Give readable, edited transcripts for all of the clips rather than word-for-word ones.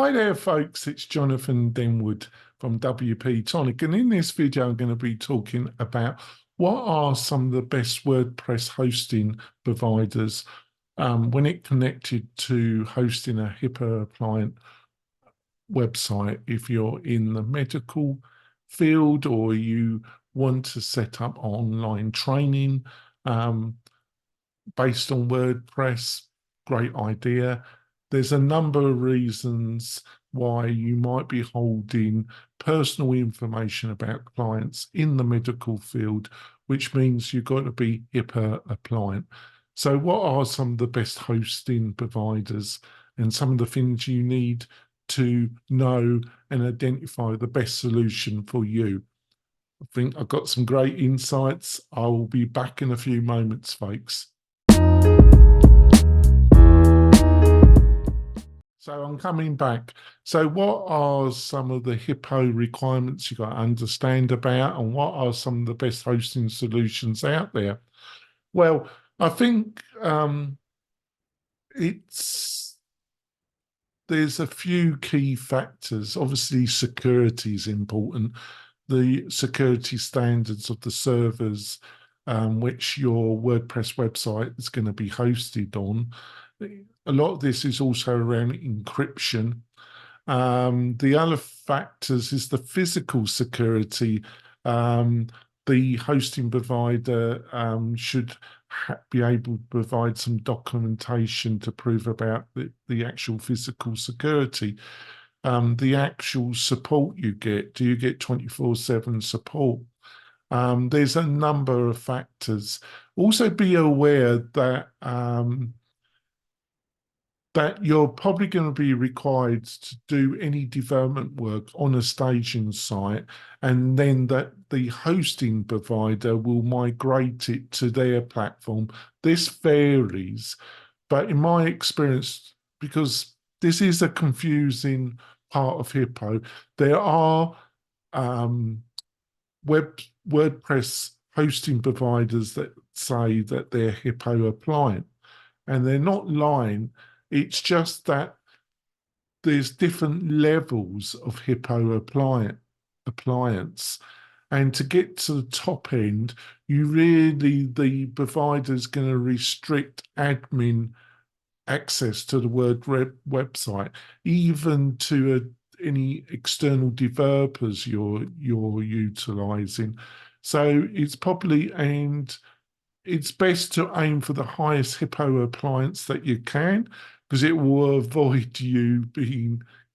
Hi there, folks. It's Jonathan Denwood from WP-Tonic, and in this video, I'm going to be talking about what are some of the best WordPress hosting providers when it connected to hosting a HIPAA-Compliant website. If you're in the medical field or you want to set up online training based on WordPress, great idea. There's a number of reasons why you might be holding personal information about clients in the medical field, which means you've got to be HIPAA compliant. So what are some of the best hosting providers and some of the things you need to know and identify the best solution for you? I think I've got some great insights. I will be back in a few moments, folks. So I'm coming back. So what are some of the HIPAA requirements you got to understand about, and what are some of the best hosting solutions out there? Well, I think there's a few key factors. Obviously, security is important. The security standards of the servers which your WordPress website is going to be hosted on. A lot of this is also around encryption. The other factors is the physical security. The hosting provider should be able to provide some documentation to prove about the actual physical security. The actual support you get, do you get 24/7 support? There's a number of factors. Also be aware that that you're probably going to be required to do any development work on a staging site, and then that the hosting provider will migrate it to their platform. This varies, but in my experience, because this is a confusing part of HIPAA, there are WordPress hosting providers that say that they're HIPAA compliant, and they're not lying. It's just that there's different levels of HIPAA appliance. And to get to the top end, the provider's going to restrict admin access to the website, even to any external developers you're utilizing. So it's probably it's best to aim for the highest HIPAA appliance that you can, because it will avoid you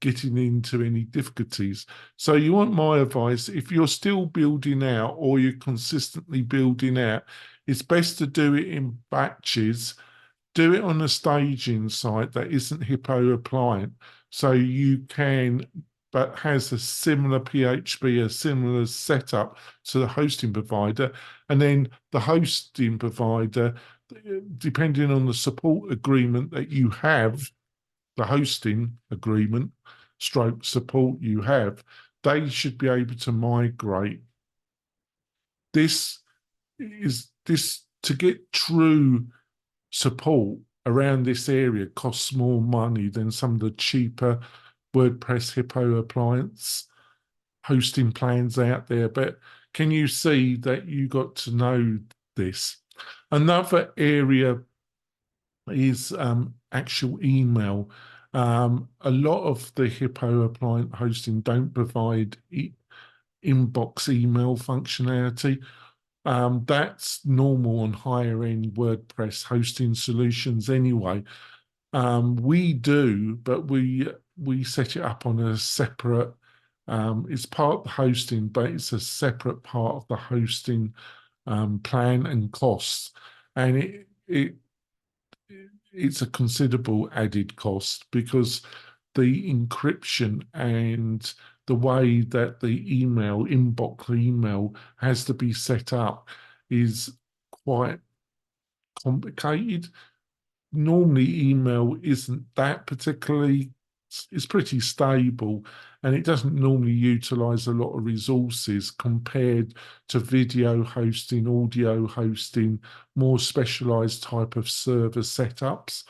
getting into any difficulties. So you want my advice, if you're still building out or you're consistently building out, it's best to do it in batches. Do it on a staging site that isn't HIPAA compliant, so you can, but has a similar PHP, a similar setup to the hosting provider. And then the hosting provider, depending on the support agreement that you have, the hosting agreement, stroke support you have, they should be able to migrate. This to get true support around this area costs more money than some of the cheaper WordPress HIPAA appliance hosting plans out there. But can you see that you got to know this? Another area is actual email. A lot of the HIPAA appliance hosting don't provide inbox email functionality. That's normal on higher end WordPress hosting solutions anyway. We do, but we set it up on a separate, it's part of the hosting, but it's a separate part of the hosting plan and costs. And it's a considerable added cost, because the encryption and the way that the inbox email has to be set up is quite complicated. Normally, email isn't that particularly, it's pretty stable, and it doesn't normally utilize a lot of resources compared to video hosting, audio hosting, more specialized type of server setups.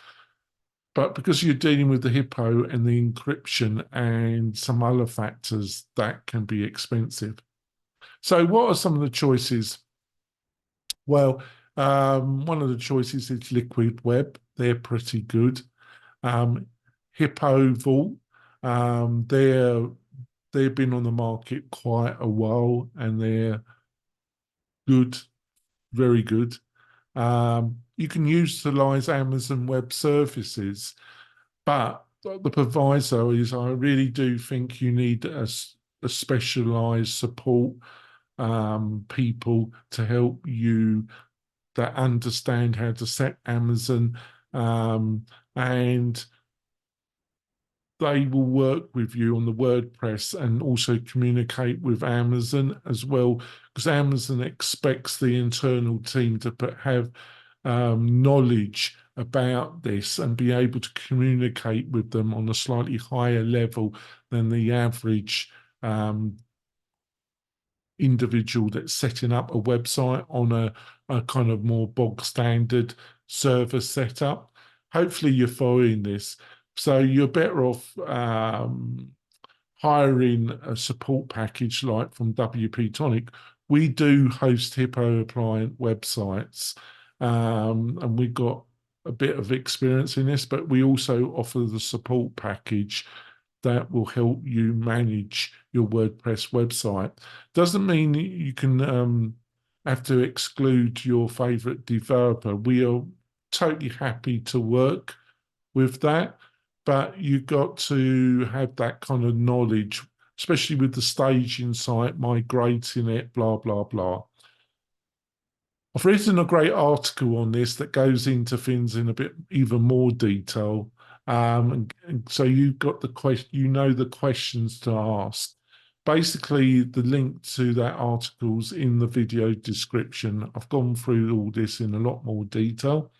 But because you're dealing with the HIPPO and the encryption and some other factors, that can be expensive. So, what are some of the choices? Well, one of the choices is Liquid Web. They're pretty good. Um, Hippo Vault, they've been on the market quite a while and they're good, very good. You can utilize Amazon Web Services, but the proviso is I really do think you need a specialized support people to help you that understand how to set Amazon and they will work with you on the WordPress and also communicate with Amazon as well, because Amazon expects the internal team to have knowledge about this and be able to communicate with them on a slightly higher level than the average individual that's setting up a website on a kind of more bog standard server setup. Hopefully, you're following this. So you're better off hiring a support package like from WP-Tonic. We do host HIPAA-Compliant websites, and we've got a bit of experience in this, but we also offer the support package that will help you manage your WordPress website. Doesn't mean you can have to exclude your favorite developer. We are totally happy to work with that, but you've got to have that kind of knowledge, especially with the staging site, migrating it, blah, blah, blah. I've written a great article on this that goes into things in a bit even more detail. And so you've got the question, you know the questions to ask. Basically, the link to that article's in the video description. I've gone through all this in a lot more detail.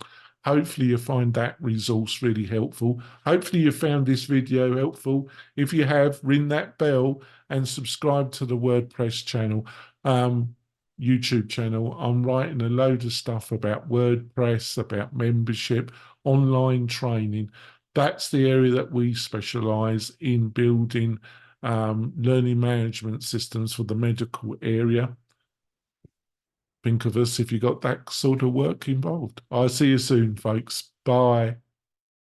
Hopefully you find that resource really helpful. Hopefully you found this video helpful. If you have, ring that bell and subscribe to the WordPress channel. YouTube channel. I'm writing a load of stuff about WordPress, about membership, online training. That's the area that we specialize in building learning management systems for the medical area. Think of us if you got that sort of work involved. I'll see you soon, folks. Bye.